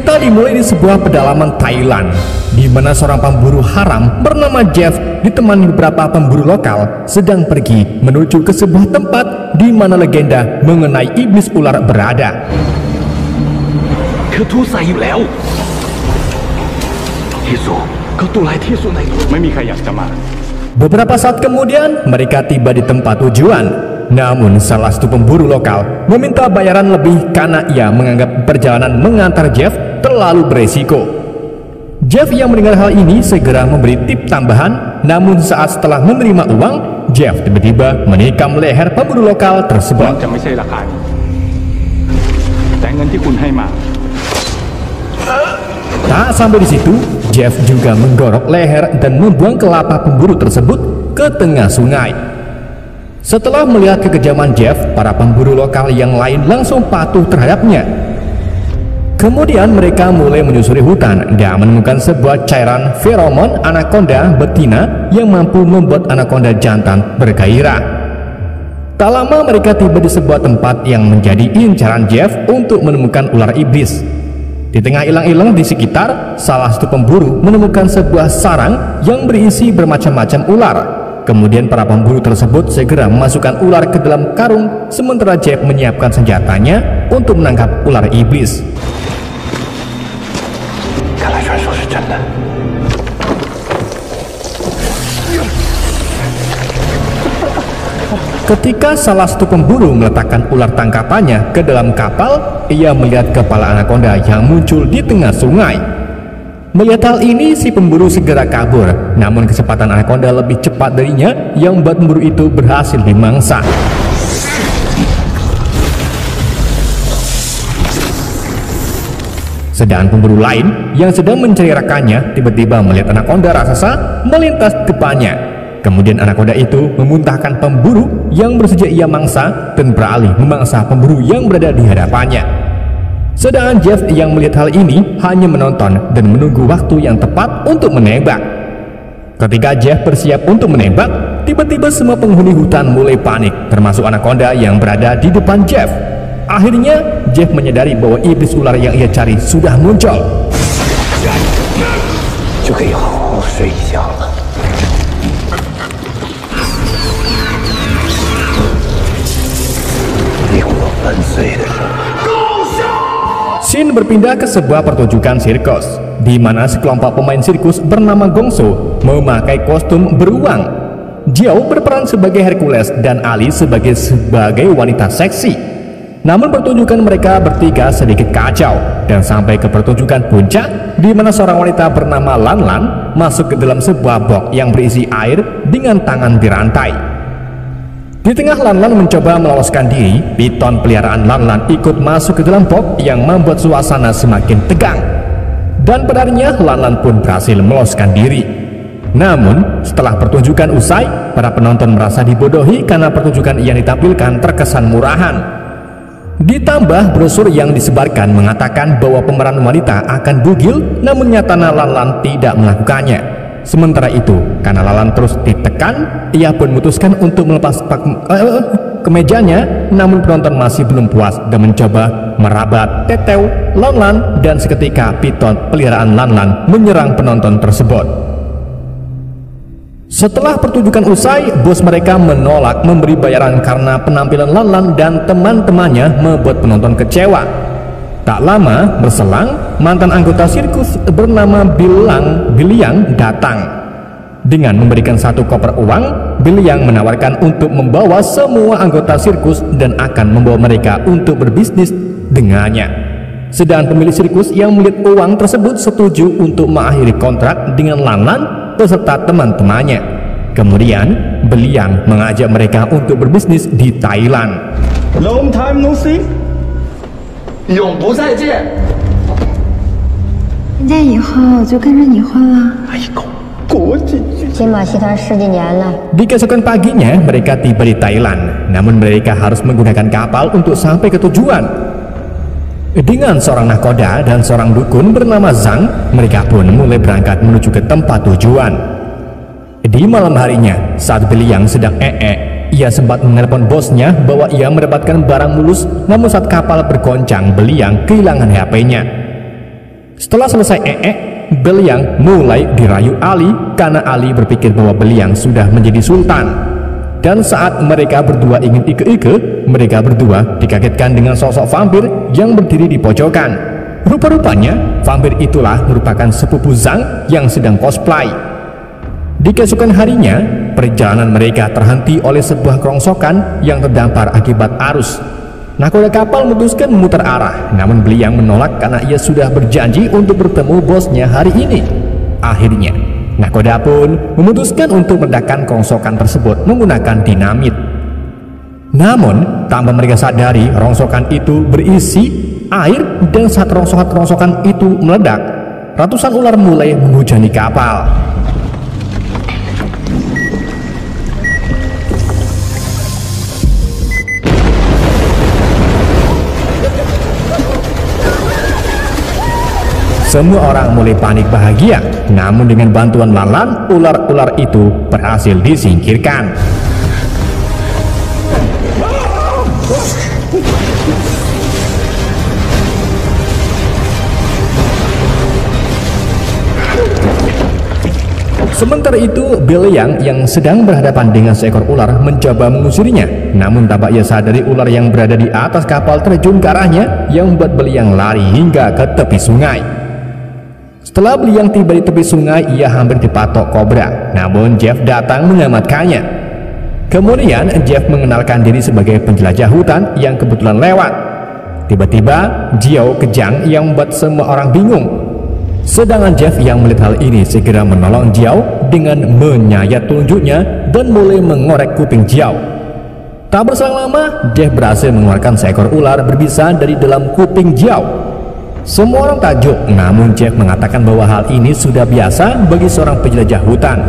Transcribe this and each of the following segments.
Cerita dimulai di sebuah pedalaman Thailand, di mana seorang pemburu haram bernama Jeff ditemani beberapa pemburu lokal sedang pergi menuju ke sebuah tempat di mana legenda mengenai iblis ular berada. Beberapa saat kemudian mereka tiba di tempat tujuan. Namun salah satu pemburu lokal meminta bayaran lebih karena ia menganggap perjalanan mengantar Jeff terlalu beresiko. Jeff yang mendengar hal ini segera memberi tip tambahan, namun saat setelah menerima uang, Jeff tiba-tiba menikam leher pemburu lokal tersebut. Tak sampai di situ, Jeff juga menggorok leher dan membuang kelapa pemburu tersebut ke tengah sungai. Setelah melihat kekejaman Jeff, para pemburu lokal yang lain langsung patuh terhadapnya. Kemudian mereka mulai menyusuri hutan dan menemukan sebuah cairan feromon anaconda betina yang mampu membuat anaconda jantan bergairah. Tak lama mereka tiba di sebuah tempat yang menjadi incaran Jeff untuk menemukan ular iblis. Di tengah ilang-ilang di sekitar, salah satu pemburu menemukan sebuah sarang yang berisi bermacam-macam ular. Kemudian para pemburu tersebut segera memasukkan ular ke dalam karung, sementara Jeff menyiapkan senjatanya untuk menangkap ular iblis. Ketika salah satu pemburu meletakkan ular tangkapannya ke dalam kapal, ia melihat kepala anaconda yang muncul di tengah sungai. Melihat hal ini, si pemburu segera kabur, namun kecepatan anaconda lebih cepat darinya yang membuat pemburu itu berhasil dimangsa. Sedang pemburu lain yang sedang mencari rekannya tiba-tiba melihat anaconda raksasa melintas depannya. Kemudian anaconda itu memuntahkan pemburu yang bersedia ia mangsa dan beralih memangsa pemburu yang berada di hadapannya. Sedangkan Jeff yang melihat hal ini hanya menonton dan menunggu waktu yang tepat untuk menembak. Ketika Jeff bersiap untuk menembak, tiba-tiba semua penghuni hutan mulai panik, termasuk anaconda yang berada di depan Jeff. Akhirnya Jeff menyadari bahwa iblis ular yang ia cari sudah muncul. Scene berpindah ke sebuah pertunjukan sirkus, di mana sekelompok pemain sirkus bernama Gongso memakai kostum beruang. Jiao berperan sebagai Hercules dan Ali sebagai wanita seksi. Namun pertunjukan mereka bertiga sedikit kacau dan sampai ke pertunjukan puncak, di mana seorang wanita bernama Lan Lan masuk ke dalam sebuah box yang berisi air dengan tangan dirantai. Di tengah Lan Lan mencoba meloloskan diri, piton peliharaan Lan Lan ikut masuk ke dalam box yang membuat suasana semakin tegang. Dan pada akhirnya Lan Lan pun berhasil meloloskan diri. Namun setelah pertunjukan usai, para penonton merasa dibodohi karena pertunjukan yang ditampilkan terkesan murahan. Ditambah brosur yang disebarkan mengatakan bahwa pemeran wanita akan bugil, namun nyatanya Lan Lan tidak melakukannya. Sementara itu, karena Lan terus ditekan, ia pun memutuskan untuk melepas kemejanya, namun penonton masih belum puas dan mencoba merabat tetew Lan dan seketika piton peliharaan Lan menyerang penonton tersebut. Setelah pertunjukan usai, bos mereka menolak memberi bayaran karena penampilan Lan dan teman-temannya membuat penonton kecewa. Tak lama berselang, mantan anggota sirkus bernama Biliang datang. Dengan memberikan satu koper uang, Biliang menawarkan untuk membawa semua anggota sirkus dan akan membawa mereka untuk berbisnis dengannya. Sedangkan pemilik sirkus yang melihat uang tersebut setuju untuk mengakhiri kontrak dengan Lan beserta teman-temannya. Kemudian, Biliang mengajak mereka untuk berbisnis di Thailand. Long time no see. 永不再见。现在以后就跟着你混了。哎呀，国际剧金马戏团10几年了。 Di keesokan paginya mereka tiba di Thailand, namun mereka harus menggunakan kapal untuk sampai ke tujuan. Dengan seorang nahkoda dan seorang dukun bernama Zhang, mereka pun mulai berangkat menuju ke tempat tujuan. Di malam harinya, saat Biliang sedang ia sempat menelpon bosnya bahwa ia mendapatkan barang mulus, namun saat kapal bergoncang, Biliang kehilangan HP-nya. Setelah selesai Beliang mulai dirayu Ali karena Ali berpikir bahwa Beliang sudah menjadi sultan. Dan saat mereka berdua ingin ike-ike, mereka berdua dikagetkan dengan sosok vampir yang berdiri di pojokan. Rupa-rupanya vampir itulah merupakan sepupu Zhang yang sedang cosplay. Di keesokan harinya, perjalanan mereka terhenti oleh sebuah kerongsokan yang terdampar akibat arus. Nakoda kapal memutuskan memutar arah, namun Beliang menolak karena ia sudah berjanji untuk bertemu bosnya hari ini. Akhirnya, nakoda pun memutuskan untuk meledakkan kerongsokan tersebut menggunakan dinamit. Namun, tanpa mereka sadari, rongsokan itu berisi air dan saat rongsokan itu meledak, ratusan ular mulai menghujani kapal. Semua orang mulai panik bahagia, namun dengan bantuan Lan, ular-ular itu berhasil disingkirkan. Sementara itu, Beliang yang sedang berhadapan dengan seekor ular mencoba mengusirnya, namun tanpa ia sadari ular yang berada di atas kapal terjun ke arahnya yang membuat Beliang lari hingga ke tepi sungai. Setelah Beliang tiba di tepi sungai, ia hampir dipatok kobra, namun Jeff datang menyelamatkannya. Kemudian Jeff mengenalkan diri sebagai penjelajah hutan yang kebetulan lewat. Tiba-tiba Jiao kejang yang membuat semua orang bingung. Sedangkan Jeff yang melihat hal ini segera menolong Jiao dengan menyayat telunjuknya dan mulai mengorek kuping Jiao. Tak berselang lama, Jeff berhasil mengeluarkan seekor ular berbisa dari dalam kuping Jiao. Semua orang takjub, namun Jeff mengatakan bahwa hal ini sudah biasa bagi seorang penjelajah hutan.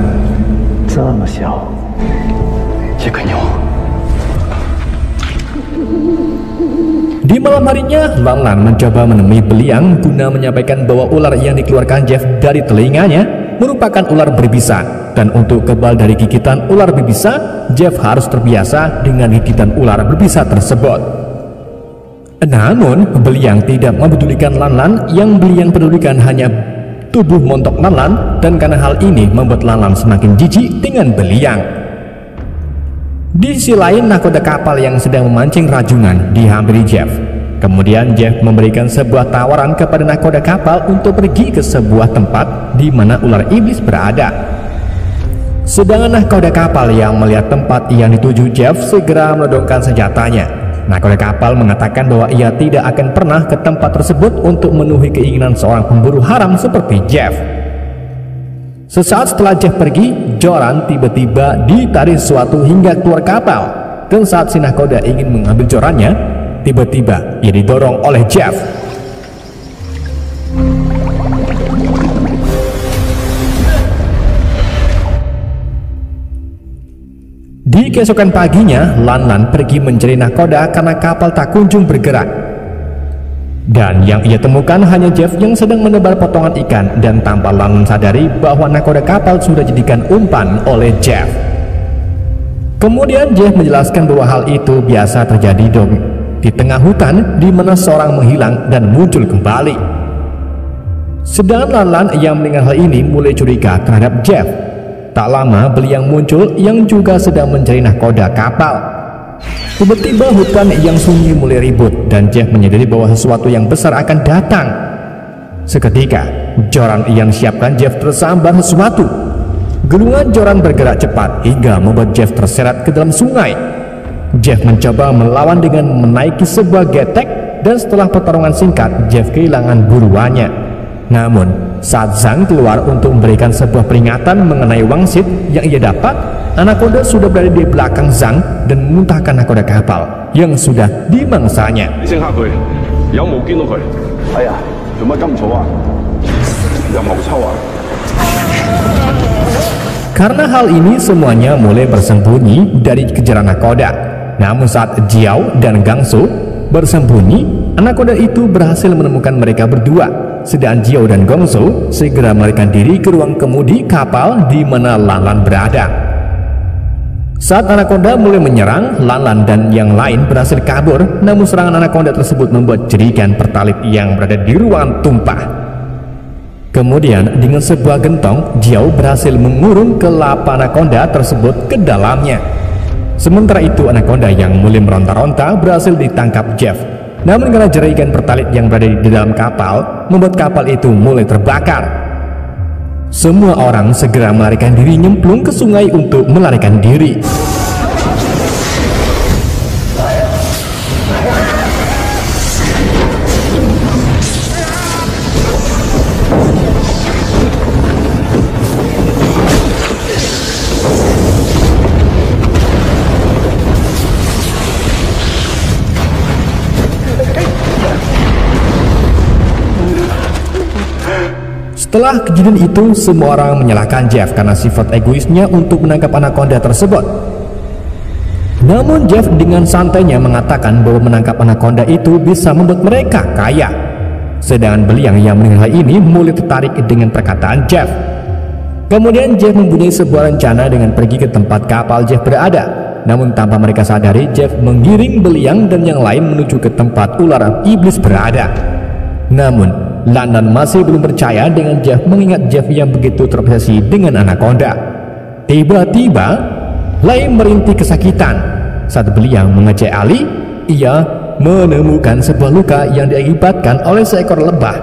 Di malam harinya, Lan mencoba menemui Beliang guna menyampaikan bahwa ular yang dikeluarkan Jeff dari telinganya merupakan ular berbisa, dan untuk kebal dari gigitan ular berbisa, Jeff harus terbiasa dengan gigitan ular berbisa tersebut. Namun, Beliang tidak mempedulikan Lan yang Beliang pedulikan hanya tubuh montok Lan, dan karena hal ini membuat Lan semakin jijik dengan Beliang. Di sisi lain, nakoda kapal yang sedang memancing rajungan dihampiri Jeff. Kemudian Jeff memberikan sebuah tawaran kepada nakoda kapal untuk pergi ke sebuah tempat di mana ular iblis berada. Sedangkan nakoda kapal yang melihat tempat yang dituju Jeff segera menodongkan senjatanya. Nakoda kapal mengatakan bahwa ia tidak akan pernah ke tempat tersebut untuk memenuhi keinginan seorang pemburu haram seperti Jeff. Sesaat setelah Jeff pergi, Joran tiba-tiba ditarik sesuatu hingga keluar kapal. Dan saat si nakoda ingin mengambil jorannya, tiba-tiba ia didorong oleh Jeff. Di keesokan paginya, Lan pergi mencari nakoda karena kapal tak kunjung bergerak. Dan yang ia temukan hanya Jeff yang sedang menebar potongan ikan, dan tanpa Lan sadari bahwa nakoda kapal sudah dijadikan umpan oleh Jeff. Kemudian Jeff menjelaskan bahwa hal itu biasa terjadi di tengah hutan di mana seorang menghilang dan muncul kembali. Sedangkan Lan yang mendengar hal ini mulai curiga terhadap Jeff. Tak lama Beliang muncul yang juga sedang mencari nakoda kapal. Tiba-tiba hutan yang sunyi mulai ribut dan Jeff menyadari bahwa sesuatu yang besar akan datang. Seketika, joran yang siapkan Jeff tersambar sesuatu. Gelungan joran bergerak cepat hingga membuat Jeff terseret ke dalam sungai. Jeff mencoba melawan dengan menaiki sebuah getek dan setelah pertarungan singkat, Jeff kehilangan buruannya. Namun, saat Zhang keluar untuk memberikan sebuah peringatan mengenai wangsit yang ia dapat, anaconda sudah berada di belakang Zhang dan memuntahkan nakoda kapal yang sudah dimangsanya. Karena hal ini semuanya mulai bersembunyi dari kejaran nakoda. Namun saat Jiao dan Gangsu bersembunyi, anaconda itu berhasil menemukan mereka berdua. Sedangkan Jiao dan Gongsu segera melarikan diri ke ruang kemudi kapal di mana Lan berada. Saat anaconda mulai menyerang, Lan dan yang lain berhasil kabur, namun serangan anaconda tersebut membuat jerigen pertalit yang berada di ruangan tumpah. Kemudian dengan sebuah gentong, Jiao berhasil mengurung kelapa anaconda tersebut ke dalamnya. Sementara itu anaconda yang mulai meronta-ronta berhasil ditangkap Jeff. Namun karena jerigen pertalit yang berada di dalam kapal membuat kapal itu mulai terbakar. Semua orang segera melarikan diri nyemplung ke sungai untuk melarikan diri. Setelah kejadian itu, semua orang menyalahkan Jeff karena sifat egoisnya untuk menangkap anaconda tersebut. Namun Jeff dengan santainya mengatakan bahwa menangkap anaconda itu bisa membuat mereka kaya. Sedangkan Beliang yang mendengar hal ini mulai tertarik dengan perkataan Jeff. Kemudian Jeff mempunyai sebuah rencana dengan pergi ke tempat kapal Jeff berada. Namun tanpa mereka sadari, Jeff menggiring Beliang dan yang lain menuju ke tempat ular iblis berada. Namun London masih belum percaya dengan Jeff mengingat Jeff yang begitu terobsesi dengan anaconda. Tiba-tiba Lai merintih kesakitan. Saat Beliang mengejek Ali, ia menemukan sebuah luka yang diakibatkan oleh seekor lebah.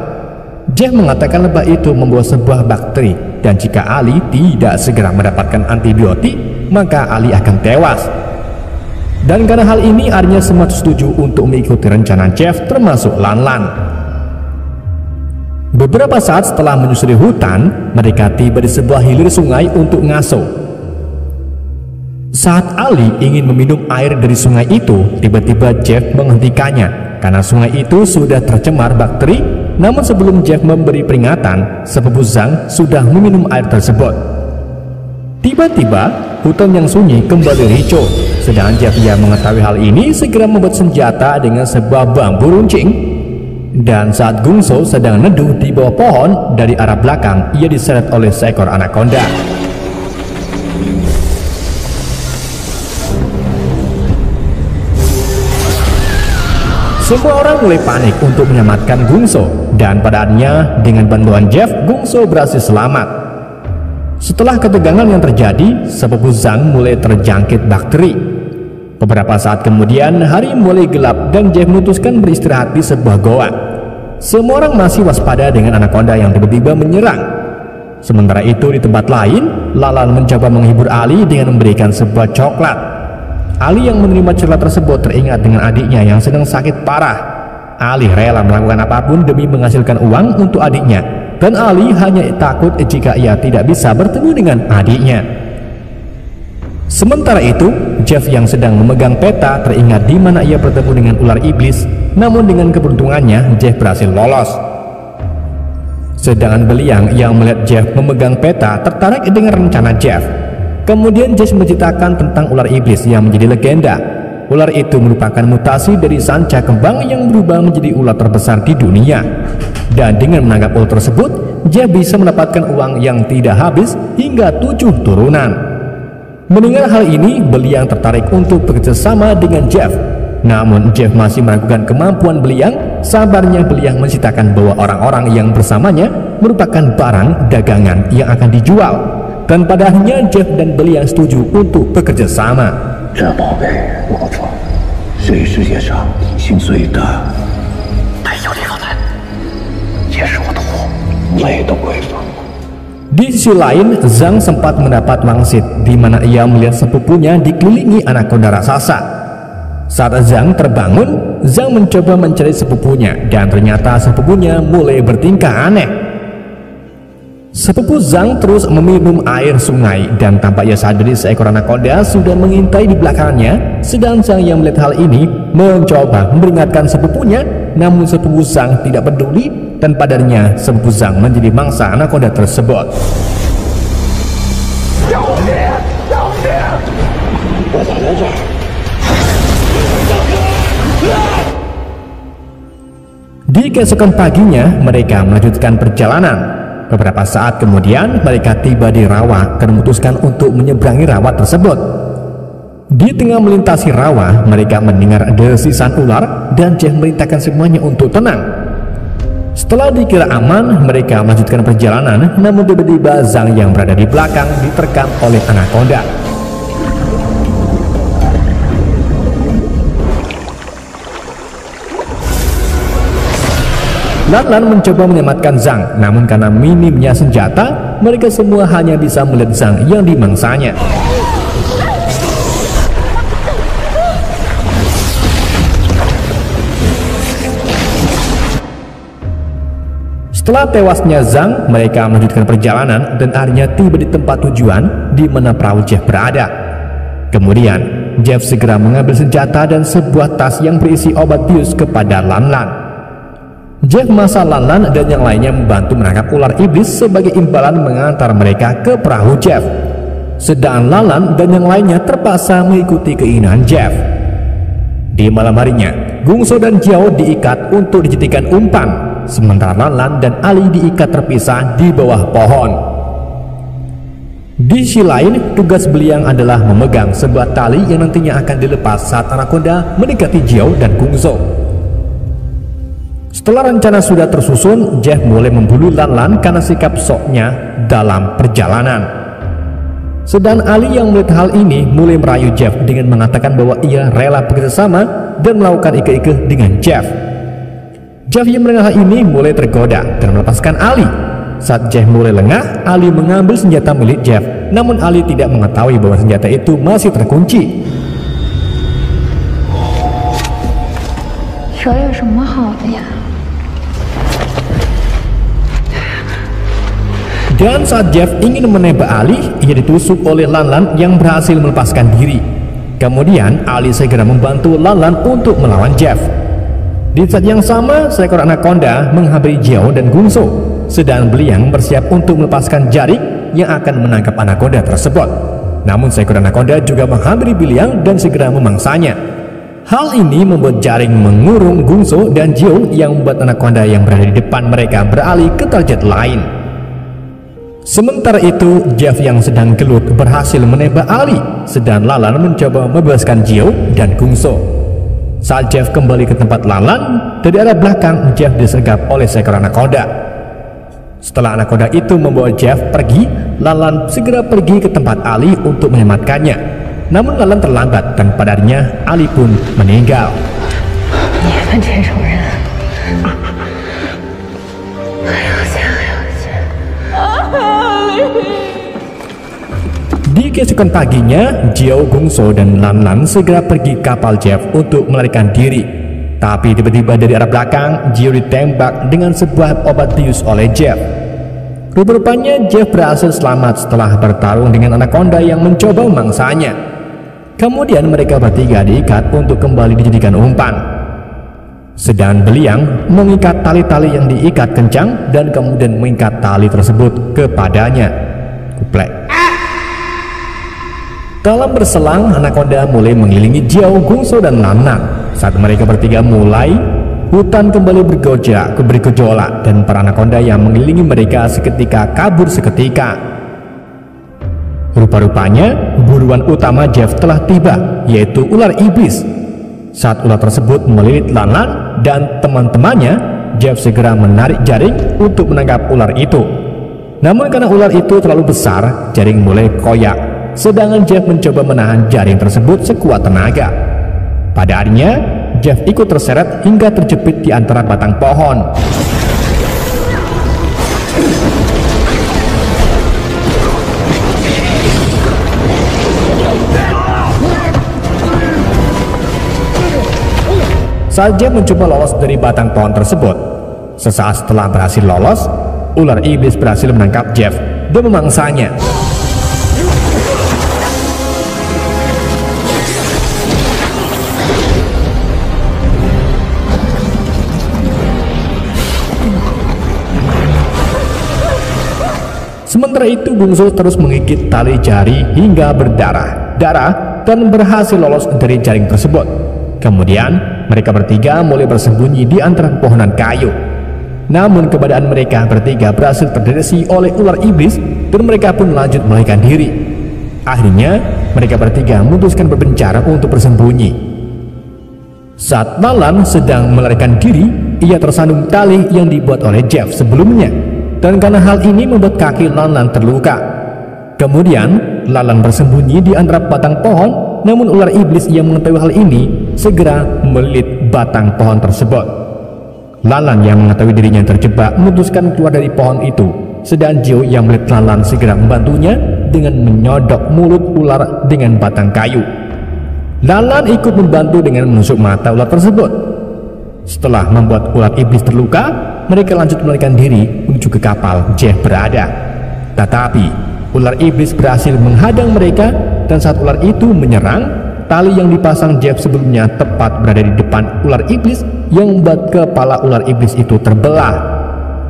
Jeff mengatakan lebah itu membawa sebuah bakteri dan jika Ali tidak segera mendapatkan antibiotik maka Ali akan tewas. Dan karena hal ini artinya semua setuju untuk mengikuti rencana Jeff termasuk Lan Lan. Beberapa saat setelah menyusuri hutan, mereka tiba di sebuah hilir sungai untuk ngasuh. Saat Ali ingin meminum air dari sungai itu, tiba-tiba Jeff menghentikannya karena sungai itu sudah tercemar bakteri. Namun sebelum Jeff memberi peringatan, sepupu Zhang sudah meminum air tersebut. Tiba-tiba hutan yang sunyi kembali ricuh. Sedangkan Jeff yang mengetahui hal ini segera membuat senjata dengan sebuah bambu runcing. Dan saat Gungso sedang neduh di bawah pohon, dari arah belakang ia diseret oleh seekor anaconda. Semua orang mulai panik untuk menyelamatkan Gungso, dan pada akhirnya dengan bantuan Jeff, Gungso berhasil selamat. Setelah ketegangan yang terjadi, sepupu Zhang mulai terjangkit bakteri. Beberapa saat kemudian hari mulai gelap dan Jeff memutuskan beristirahat di sebuah goa. Semua orang masih waspada dengan anaconda yang tiba-tiba menyerang. Sementara itu di tempat lain, Lan mencoba menghibur Ali dengan memberikan sebuah coklat. Ali yang menerima coklat tersebut teringat dengan adiknya yang sedang sakit parah. Ali rela melakukan apapun demi menghasilkan uang untuk adiknya. Dan Ali hanya takut jika ia tidak bisa bertemu dengan adiknya. Sementara itu, Jeff yang sedang memegang peta teringat di mana ia bertemu dengan ular iblis. Namun dengan keberuntungannya, Jeff berhasil lolos. Sedangkan Beliang yang melihat Jeff memegang peta tertarik dengan rencana Jeff. Kemudian Jeff menceritakan tentang ular iblis yang menjadi legenda. Ular itu merupakan mutasi dari sanca kembang yang berubah menjadi ular terbesar di dunia. Dan dengan menangkap ular tersebut, Jeff bisa mendapatkan uang yang tidak habis hingga 7 turunan. Mendengar hal ini, Beliang tertarik untuk bekerja sama dengan Jeff. Namun Jeff masih meragukan kemampuan Beliang. Sabarnya Beliang menceritakan bahwa orang-orang yang bersamanya merupakan barang dagangan yang akan dijual. Dan pada akhirnya Jeff dan Beliang setuju untuk bekerja sama. Di sisi lain, Zhang sempat mendapat wangsit di mana ia melihat sepupunya dikelilingi anaconda raksasa. Saat Zhang terbangun, Zhang mencoba mencari sepupunya dan ternyata sepupunya mulai bertingkah aneh. Sepupu Zhang terus meminum air sungai dan tanpa ia sadari seekor anaconda sudah mengintai di belakangnya. Sedang Zhang yang melihat hal ini mencoba memperingatkan sepupunya, namun sepupu Zhang tidak peduli dan padarnya sepupu Zhang menjadi mangsa anaconda tersebut. Di keesokan paginya mereka melanjutkan perjalanan. Beberapa saat kemudian mereka tiba di rawa dan memutuskan untuk menyeberangi rawa tersebut. Di tengah melintasi rawa, mereka mendengar desisan ular dan Jeff merintahkan semuanya untuk tenang. Setelah dikira aman, mereka melanjutkan perjalanan, namun tiba-tiba Zhang yang berada di belakang diterkam oleh anaconda. Lan mencoba menyelamatkan Zhang, namun karena minimnya senjata, mereka semua hanya bisa melihat Zhang yang dimangsanya. Setelah tewasnya Zhang, mereka melanjutkan perjalanan dan akhirnya tiba di tempat tujuan di mana perahu Jeff berada. Kemudian, Jeff segera mengambil senjata dan sebuah tas yang berisi obat bius kepada Lan. Jeff memaksa Lan dan yang lainnya membantu menangkap ular iblis sebagai imbalan mengantar mereka ke perahu Jeff. Sedangkan Lan dan yang lainnya terpaksa mengikuti keinginan Jeff. Di malam harinya, Gungso dan Jiao diikat untuk dijadikan umpan, sementara Lan dan Ali diikat terpisah di bawah pohon. Di sisi lain, tugas Beliang adalah memegang sebuah tali yang nantinya akan dilepas saat anaconda mendekati Jiao dan Gungso. Setelah rencana sudah tersusun, Jeff mulai memburu Lan karena sikap soknya dalam perjalanan. Sedang Ali yang melihat hal ini mulai merayu Jeff dengan mengatakan bahwa ia rela bekerjasama dan melakukan ike-ike dengan Jeff. Jeff yang mendengar hal ini mulai tergoda dan melepaskan Ali. Saat Jeff mulai lengah, Ali mengambil senjata milik Jeff, namun Ali tidak mengetahui bahwa senjata itu masih terkunci. 蛇有什么好的呀？ Dan saat Jeff ingin menembak Ali, ia ditusuk oleh Lan yang berhasil melepaskan diri. Kemudian Ali segera membantu Lan untuk melawan Jeff. Di saat yang sama, seekor anaconda menghampiri Jiao dan Gungso, sedang Beliang bersiap untuk melepaskan jaring yang akan menangkap anaconda tersebut. Namun seekor anaconda juga menghampiri Beliang dan segera memangsanya. Hal ini membuat jaring mengurung Gungso dan Jiao yang membuat anaconda yang berada di depan mereka beralih ke target lain. Sementara itu, Jeff yang sedang gelut berhasil menembak Ali, sedang Lan mencoba membebaskan Jiao dan Gungso. Saat Jeff kembali ke tempat Lan, dari arah belakang Jeff disergap oleh seekor anaconda. Setelah anaconda itu membawa Jeff pergi, Lan segera pergi ke tempat Ali untuk menyelamatkannya. Namun Lan terlambat dan padanya Ali pun meninggal. 你们这种人，哎呦，行。 Di keesokan paginya, Jiao, Gungso, dan Lan segera pergi kapal Jeff untuk melarikan diri. Tapi tiba-tiba dari arah belakang, Jiao ditembak dengan sebuah obat bius oleh Jeff. Rupa-rupanya Jeff berhasil selamat setelah bertarung dengan anaconda yang mencoba memangsanya. Kemudian mereka bertiga diikat untuk kembali dijadikan umpan. Sedang Beliang mengikat tali-tali yang diikat kencang dan kemudian mengikat tali tersebut kepadanya. Kuplek. Dalam berselang, anaconda mulai mengelilingi Jiao, Gungso, dan Lan. Saat mereka bertiga mulai, hutan kembali bergejolak dan para anaconda yang mengelilingi mereka seketika kabur seketika. Rupa-rupanya, buruan utama Jeff telah tiba, yaitu ular iblis. Saat ular tersebut melilit Lan dan teman-temannya, Jeff segera menarik jaring untuk menangkap ular itu. Namun karena ular itu terlalu besar, jaring mulai koyak. Sedangkan Jeff mencoba menahan jaring tersebut sekuat tenaga. Pada akhirnya, Jeff ikut terseret hingga terjepit di antara batang pohon. Saat Jeff mencoba lolos dari batang pohon tersebut, sesaat setelah berhasil lolos, ular iblis berhasil menangkap Jeff dan memangsanya. Sementara itu, Gungso terus mengikit tali jari hingga berdarah-darah dan berhasil lolos dari jaring tersebut. Kemudian, mereka bertiga mulai bersembunyi di antara pepohonan kayu. Namun keberadaan mereka bertiga berhasil terdeteksi oleh ular iblis dan mereka pun lanjut melarikan diri. Akhirnya, mereka bertiga memutuskan berpencar untuk bersembunyi. Saat Lan sedang melarikan diri, ia tersandung tali yang dibuat oleh Jeff sebelumnya, dan karena hal ini membuat kaki Lan terluka. Kemudian Lan bersembunyi di antara batang pohon, namun ular iblis yang mengetahui hal ini segera melilit batang pohon tersebut. Lan yang mengetahui dirinya terjebak memutuskan keluar dari pohon itu, sedang Jiao yang melihat Lan segera membantunya dengan menyodok mulut ular dengan batang kayu. Lan ikut membantu dengan menusuk mata ular tersebut. Setelah membuat ular iblis terluka, mereka lanjut melarikan diri menuju ke kapal Jeff berada. Tetapi ular iblis berhasil menghadang mereka, dan saat ular itu menyerang, tali yang dipasang Jeff sebelumnya tepat berada di depan ular iblis yang membuat kepala ular iblis itu terbelah.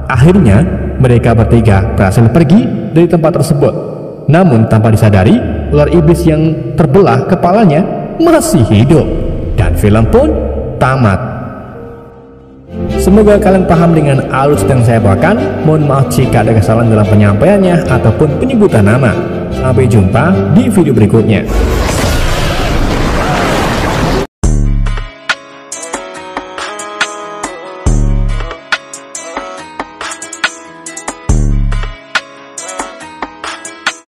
Akhirnya mereka bertiga berhasil pergi dari tempat tersebut. Namun tanpa disadari, ular iblis yang terbelah kepalanya masih hidup, dan film pun tamat. Semoga kalian paham dengan alur yang saya bawakan. Mohon maaf jika ada kesalahan dalam penyampaiannya ataupun penyebutan nama. Sampai jumpa di video berikutnya.